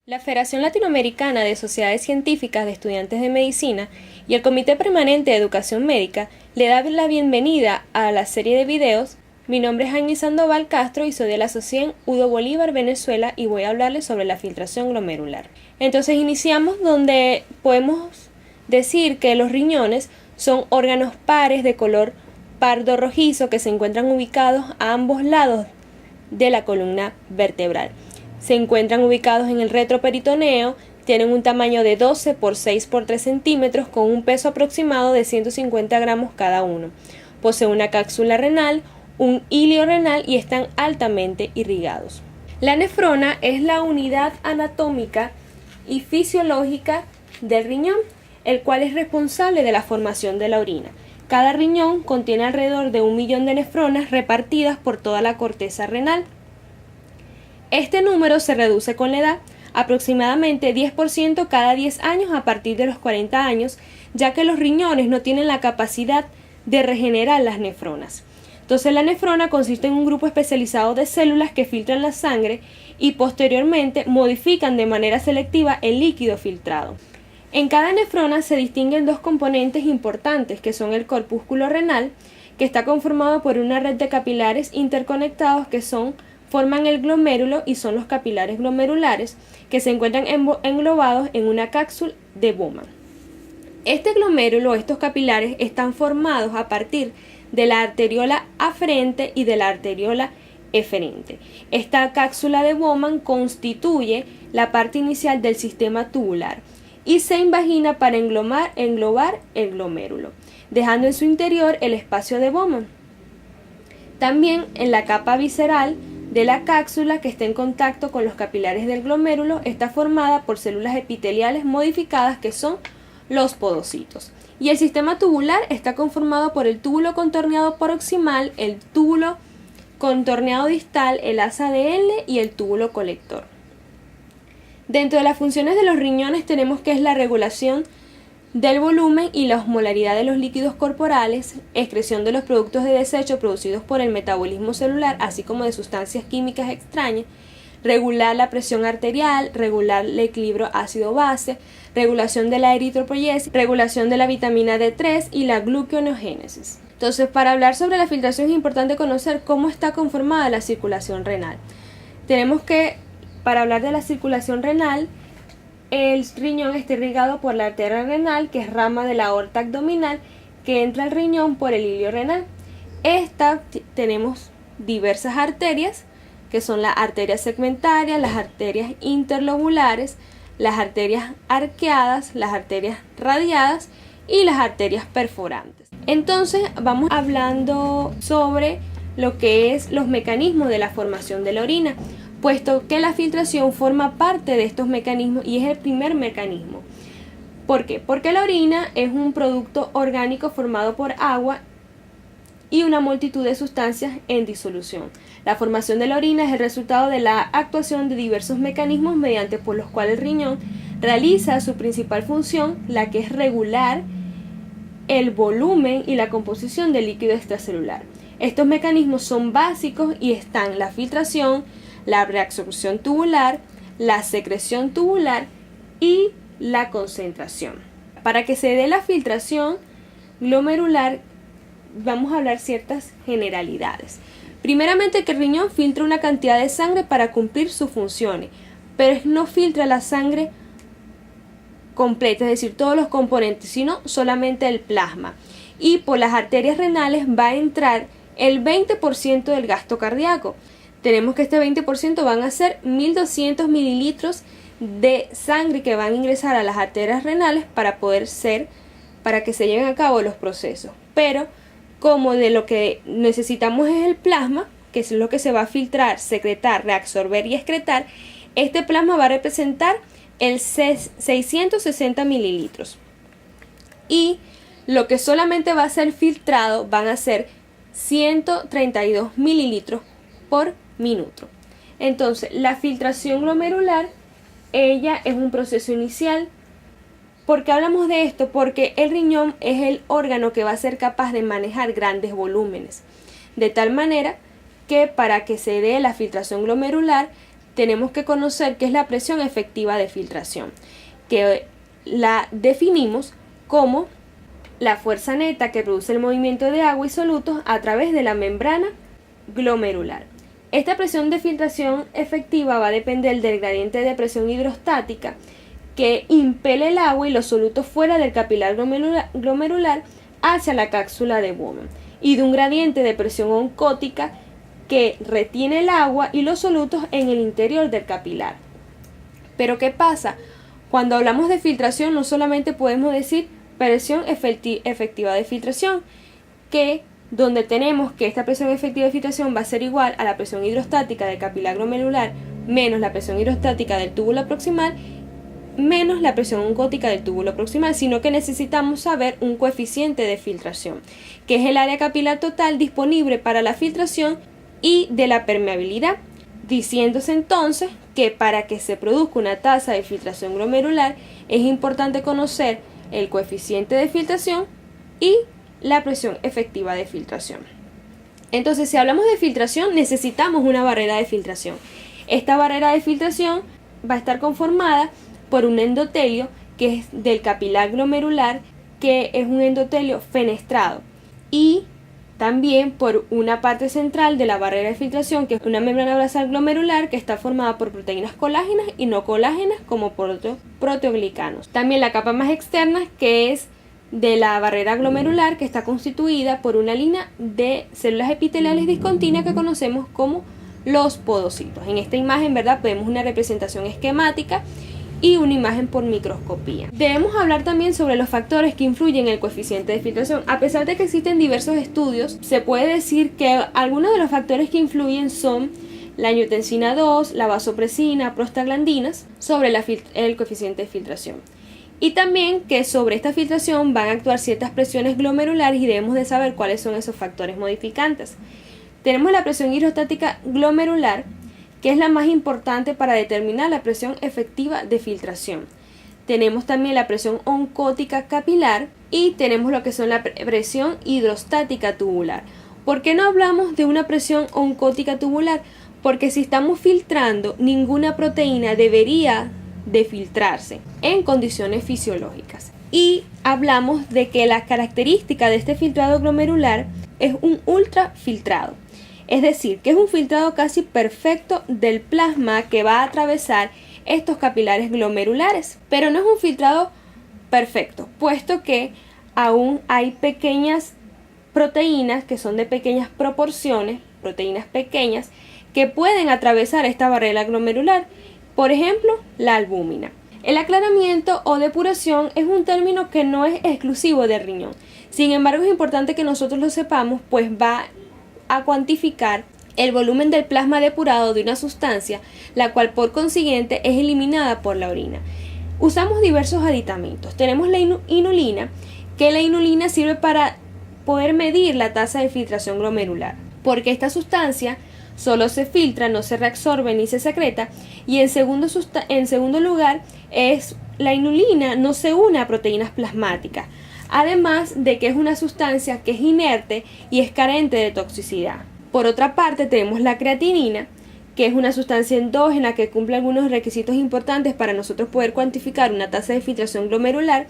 La Federación Latinoamericana de Sociedades Científicas de Estudiantes de Medicina y el Comité Permanente de Educación Médica le da la bienvenida a la serie de videos. Mi nombre es Jaime Sandoval Castro y soy de la Asociación Udo Bolívar Venezuela y voy a hablarles sobre la filtración glomerular. Entonces iniciamos donde podemos decir que los riñones son órganos pares de color pardo rojizo que se encuentran ubicados a ambos lados de la columna vertebral. Se encuentran ubicados en el retroperitoneo, tienen un tamaño de 12 por 6 por 3 centímetros con un peso aproximado de 150 gramos cada uno. Posee una cápsula renal, un hilio renal y están altamente irrigados. La nefrona es la unidad anatómica y fisiológica del riñón, el cual es responsable de la formación de la orina. Cada riñón contiene alrededor de 1 millón de nefronas repartidas por toda la corteza renal. Este número se reduce con la edad, aproximadamente 10% cada 10 años a partir de los 40 años, ya que los riñones no tienen la capacidad de regenerar las nefronas. Entonces la nefrona consiste en un grupo especializado de células que filtran la sangre y posteriormente modifican de manera selectiva el líquido filtrado. En cada nefrona se distinguen dos componentes importantes, que son el corpúsculo renal, que está conformado por una red de capilares interconectados que forman el glomérulo, y son los capilares glomerulares que se encuentran englobados en una cápsula de Bowman. Este glomérulo, estos capilares, están formados a partir de la arteriola aferente y de la arteriola eferente. Esta cápsula de Bowman constituye la parte inicial del sistema tubular y se invagina para englobar el glomérulo, dejando en su interior el espacio de Bowman. También en la capa visceral de la cápsula, que está en contacto con los capilares del glomérulo, está formada por células epiteliales modificadas que son los podocitos. Y el sistema tubular está conformado por el túbulo contorneado proximal, el túbulo contorneado distal, el asa de L y el túbulo colector. Dentro de las funciones de los riñones tenemos que es la regulación del volumen y la osmolaridad de los líquidos corporales, excreción de los productos de desecho producidos por el metabolismo celular, así como de sustancias químicas extrañas, regular la presión arterial, regular el equilibrio ácido-base, regulación de la eritropoyesis, regulación de la vitamina D3 y la gluconeogénesis. Entonces, para hablar sobre la filtración es importante conocer cómo está conformada la circulación renal. Tenemos que, para hablar de la circulación renal, el riñón está irrigado por la arteria renal, que es rama de la aorta abdominal, que entra al riñón por el hilio renal. Tenemos diversas arterias, que son las arterias segmentarias, las arterias interlobulares, las arterias arqueadas, las arterias radiadas y las arterias perforantes. Entonces vamos hablando sobre lo que es los mecanismos de la formación de la orina, puesto que la filtración forma parte de estos mecanismos y es el primer mecanismo. ¿Por qué? Porque la orina es un producto orgánico formado por agua y una multitud de sustancias en disolución. La formación de la orina es el resultado de la actuación de diversos mecanismos mediante por los cuales el riñón realiza su principal función, la que es regular el volumen y la composición del líquido extracelular. Estos mecanismos son básicos y están la filtración, la reabsorción tubular, la secreción tubular y la concentración. Para que se dé la filtración glomerular, vamos a hablar ciertas generalidades. Primeramente, que el riñón filtra una cantidad de sangre para cumplir sus funciones, pero no filtra la sangre completa, es decir, todos los componentes, sino solamente el plasma. Y por las arterias renales va a entrar el 20% del gasto cardíaco. Tenemos que este 20% van a ser 1200 mililitros de sangre que van a ingresar a las arterias renales para que se lleven a cabo los procesos. Pero como de lo que necesitamos es el plasma, que es lo que se va a filtrar, secretar, reabsorber y excretar, este plasma va a representar el 660 mililitros. Y lo que solamente va a ser filtrado van a ser 132 mililitros por minuto. Entonces, la filtración glomerular, ella es un proceso inicial. ¿Por qué hablamos de esto? Porque el riñón es el órgano que va a ser capaz de manejar grandes volúmenes, de tal manera que para que se dé la filtración glomerular tenemos que conocer qué es la presión efectiva de filtración, que la definimos como la fuerza neta que produce el movimiento de agua y solutos a través de la membrana glomerular. Esta presión de filtración efectiva va a depender del gradiente de presión hidrostática que impele el agua y los solutos fuera del capilar glomerular hacia la cápsula de Bowman, y de un gradiente de presión oncótica que retiene el agua y los solutos en el interior del capilar. Pero ¿qué pasa? Cuando hablamos de filtración no solamente podemos decir presión efectiva de filtración, que donde tenemos que esta presión efectiva de filtración va a ser igual a la presión hidrostática del capilar glomerular menos la presión hidrostática del túbulo proximal menos la presión oncótica del túbulo proximal, sino que necesitamos saber un coeficiente de filtración, que es el área capilar total disponible para la filtración y de la permeabilidad, diciéndose entonces que para que se produzca una tasa de filtración glomerular es importante conocer el coeficiente de filtración y la presión efectiva de filtración. Entonces, si hablamos de filtración, necesitamos una barrera de filtración. Esta barrera de filtración va a estar conformada por un endotelio que es del capilar glomerular, que es un endotelio fenestrado, y también por una parte central de la barrera de filtración, que es una membrana basal glomerular que está formada por proteínas colágenas y no colágenas como proteoglicanos. También la capa más externa, que es de la barrera glomerular, que está constituida por una línea de células epiteliales discontinuas que conocemos como los podocitos. En esta imagen, ¿verdad?, vemos una representación esquemática y una imagen por microscopía. Debemos hablar también sobre los factores que influyen en el coeficiente de filtración. A pesar de que existen diversos estudios, se puede decir que algunos de los factores que influyen son la angiotensina 2, la vasopresina, prostaglandinas, sobre el coeficiente de filtración. Y también que sobre esta filtración van a actuar ciertas presiones glomerulares y debemos de saber cuáles son esos factores modificantes. Tenemos la presión hidrostática glomerular, que es la más importante para determinar la presión efectiva de filtración. Tenemos también la presión oncótica capilar y tenemos lo que son la presión hidrostática tubular. ¿Por qué no hablamos de una presión oncótica tubular? Porque si estamos filtrando, ninguna proteína debería de filtrarse en condiciones fisiológicas. Y hablamos de que la característica de este filtrado glomerular es un ultrafiltrado. Es decir, que es un filtrado casi perfecto del plasma que va a atravesar estos capilares glomerulares. Pero no es un filtrado perfecto, puesto que aún hay pequeñas proteínas que son de pequeñas proporciones, proteínas pequeñas, que pueden atravesar esta barrera glomerular. Por ejemplo, la albúmina. El aclaramiento o depuración es un término que no es exclusivo del riñón. Sin embargo, es importante que nosotros lo sepamos, pues va a cuantificar el volumen del plasma depurado de una sustancia, la cual por consiguiente es eliminada por la orina. Usamos diversos aditamentos. Tenemos la inulina, que la inulina sirve para poder medir la tasa de filtración glomerular, porque esta sustancia solo se filtra, no se reabsorbe ni se secreta, y en segundo lugar, la inulina no se une a proteínas plasmáticas, además de que es una sustancia que es inerte y es carente de toxicidad. Por otra parte, tenemos la creatinina, que es una sustancia endógena que cumple algunos requisitos importantes para nosotros poder cuantificar una tasa de filtración glomerular,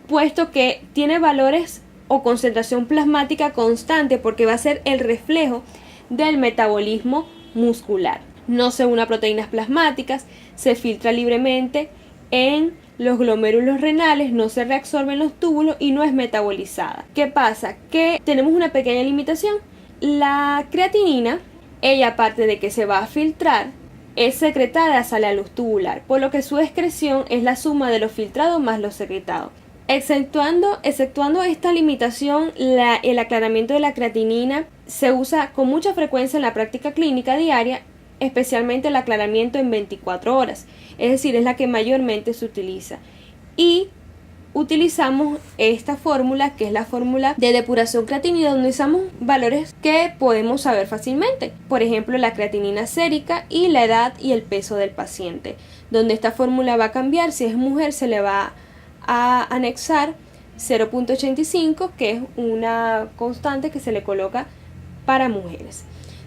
puesto que tiene valores o concentración plasmática constante, porque va a ser el reflejo del metabolismo muscular. No se une a proteínas plasmáticas, se filtra libremente en los glomérulos renales, no se reabsorbe en los túbulos y no es metabolizada. ¿Qué pasa? Que tenemos una pequeña limitación. La creatinina, ella aparte de que se va a filtrar, es secretada hacia la luz tubular, por lo que su excreción es la suma de lo filtrado más lo secretado. Exceptuando esta limitación, el aclaramiento de la creatinina se usa con mucha frecuencia en la práctica clínica diaria, especialmente el aclaramiento en 24 horas, es decir, es la que mayormente se utiliza. Y utilizamos esta fórmula, que es la fórmula de depuración creatinina, donde usamos valores que podemos saber fácilmente, por ejemplo la creatinina sérica y la edad y el peso del paciente, donde esta fórmula va a cambiar. Si es mujer, se le va a anexar 0.85, que es una constante que se le coloca para mujeres.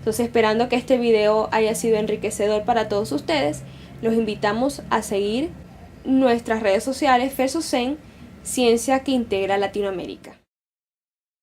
Entonces, esperando que este video haya sido enriquecedor para todos ustedes, los invitamos a seguir nuestras redes sociales Fersosen, Ciencia que Integra Latinoamérica.